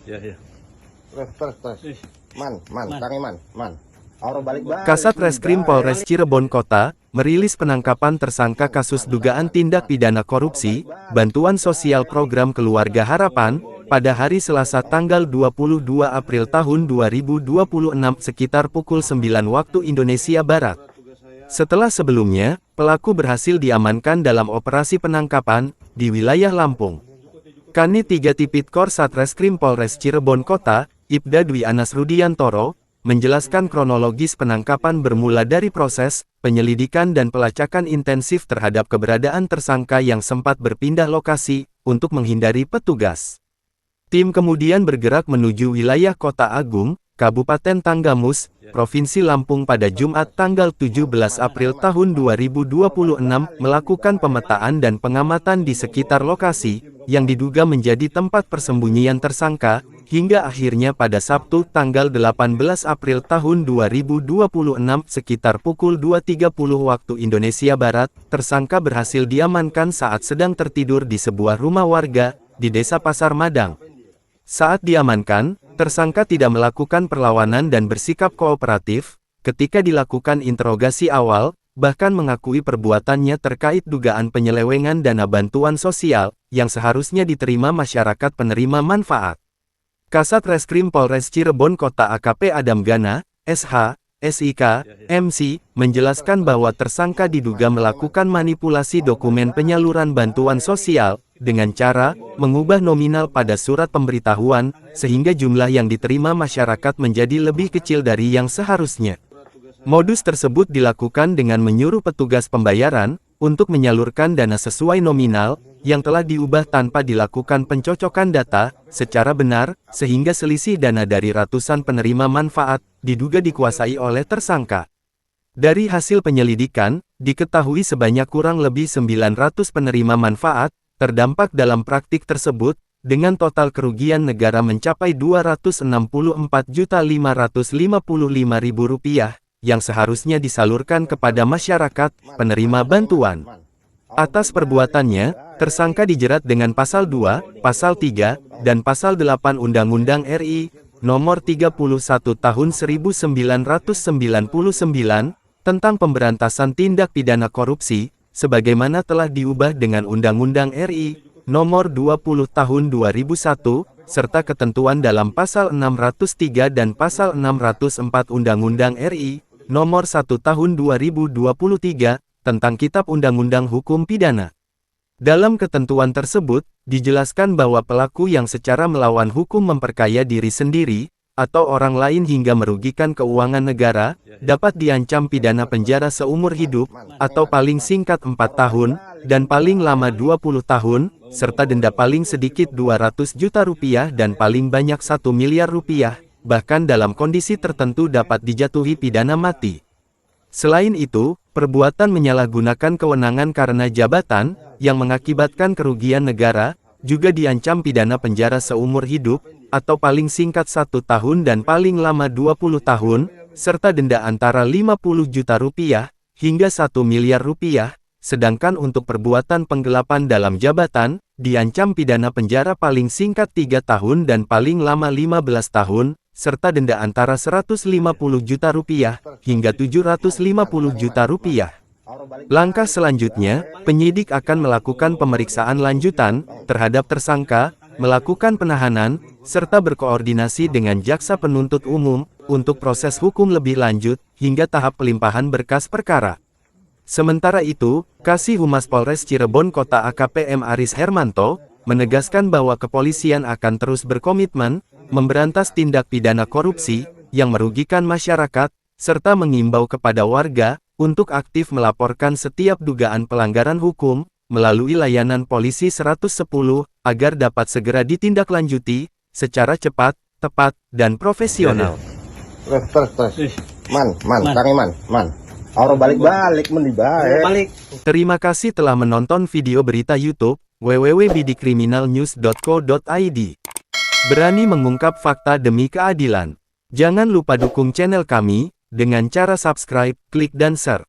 Iya, iya. Terus. Tangi man. Orang balik-balik. Kasat Reskrim Polres Cirebon Kota merilis penangkapan tersangka kasus dugaan tindak pidana korupsi, bantuan sosial program Keluarga Harapan, pada hari Selasa tanggal 22 April tahun 2026 sekitar pukul 9 waktu Indonesia Barat. Setelah sebelumnya, pelaku berhasil diamankan dalam operasi penangkapan di wilayah Lampung. Kanit 3 Tipikor Satreskrim Polres Cirebon Kota, Ibda Dwi Anas Rudiantoro, menjelaskan kronologis penangkapan bermula dari proses penyelidikan dan pelacakan intensif terhadap keberadaan tersangka yang sempat berpindah lokasi untuk menghindari petugas. Tim kemudian bergerak menuju wilayah Kota Agung, Kabupaten Tanggamus, Provinsi Lampung pada Jumat tanggal 17 April tahun 2026 melakukan pemetaan dan pengamatan di sekitar lokasi yang diduga menjadi tempat persembunyian tersangka, hingga akhirnya pada Sabtu tanggal 18 April tahun 2026 sekitar pukul 2.30 waktu Indonesia Barat, tersangka berhasil diamankan saat sedang tertidur di sebuah rumah warga di Desa Pasar Madang. Saat diamankan, tersangka tidak melakukan perlawanan dan bersikap kooperatif. Ketika dilakukan interogasi awal, bahkan mengakui perbuatannya terkait dugaan penyelewengan dana bantuan sosial yang seharusnya diterima masyarakat penerima manfaat. Kasat Reskrim Polres Cirebon Kota AKP Adam Gana, SH, SIK, MC, menjelaskan bahwa tersangka diduga melakukan manipulasi dokumen penyaluran bantuan sosial dengan cara mengubah nominal pada surat pemberitahuan, sehingga jumlah yang diterima masyarakat menjadi lebih kecil dari yang seharusnya. Modus tersebut dilakukan dengan menyuruh petugas pembayaran untuk menyalurkan dana sesuai nominal yang telah diubah tanpa dilakukan pencocokan data secara benar, sehingga selisih dana dari ratusan penerima manfaat diduga dikuasai oleh tersangka. Dari hasil penyelidikan, diketahui sebanyak kurang lebih 900 penerima manfaat terdampak dalam praktik tersebut, dengan total kerugian negara mencapai Rp264.555.000 yang seharusnya disalurkan kepada masyarakat penerima bantuan. Atas perbuatannya, tersangka dijerat dengan Pasal 2, Pasal 3, dan Pasal 8 Undang-Undang RI Nomor 31 Tahun 1999 tentang pemberantasan tindak pidana korupsi, sebagaimana telah diubah dengan Undang-Undang RI Nomor 20 Tahun 2001, serta ketentuan dalam Pasal 603 dan Pasal 604 Undang-Undang RI Nomor 1 Tahun 2023 tentang Kitab Undang-Undang Hukum Pidana. Dalam ketentuan tersebut, dijelaskan bahwa pelaku yang secara melawan hukum memperkaya diri sendiri atau orang lain hingga merugikan keuangan negara, dapat diancam pidana penjara seumur hidup, atau paling singkat 4 tahun, dan paling lama 20 tahun, serta denda paling sedikit Rp200 juta dan paling banyak Rp1 miliar, bahkan dalam kondisi tertentu dapat dijatuhi pidana mati. Selain itu, perbuatan menyalahgunakan kewenangan karena jabatan, yang mengakibatkan kerugian negara, juga diancam pidana penjara seumur hidup, atau paling singkat 1 tahun dan paling lama 20 tahun, serta denda antara Rp50 juta hingga Rp1 miliar, sedangkan untuk perbuatan penggelapan dalam jabatan, diancam pidana penjara paling singkat 3 tahun dan paling lama 15 tahun, serta denda antara Rp150 juta hingga Rp750 juta. Langkah selanjutnya, penyidik akan melakukan pemeriksaan lanjutan terhadap tersangka, melakukan penahanan, serta berkoordinasi dengan jaksa penuntut umum untuk proses hukum lebih lanjut hingga tahap pelimpahan berkas perkara. Sementara itu, Kasih Humas Polres Cirebon Kota AKP M. Aris Hermanto menegaskan bahwa kepolisian akan terus berkomitmen memberantas tindak pidana korupsi yang merugikan masyarakat, serta mengimbau kepada warga untuk aktif melaporkan setiap dugaan pelanggaran hukum melalui layanan Polisi 110 agar dapat segera ditindaklanjuti secara cepat, tepat, dan profesional. Terus. Tangi man. Orang balik-balik balik. Terima kasih telah menonton video berita YouTube www.bidikriminalnews.co.id. Berani mengungkap fakta demi keadilan. Jangan lupa dukung channel kami dengan cara subscribe, klik dan share.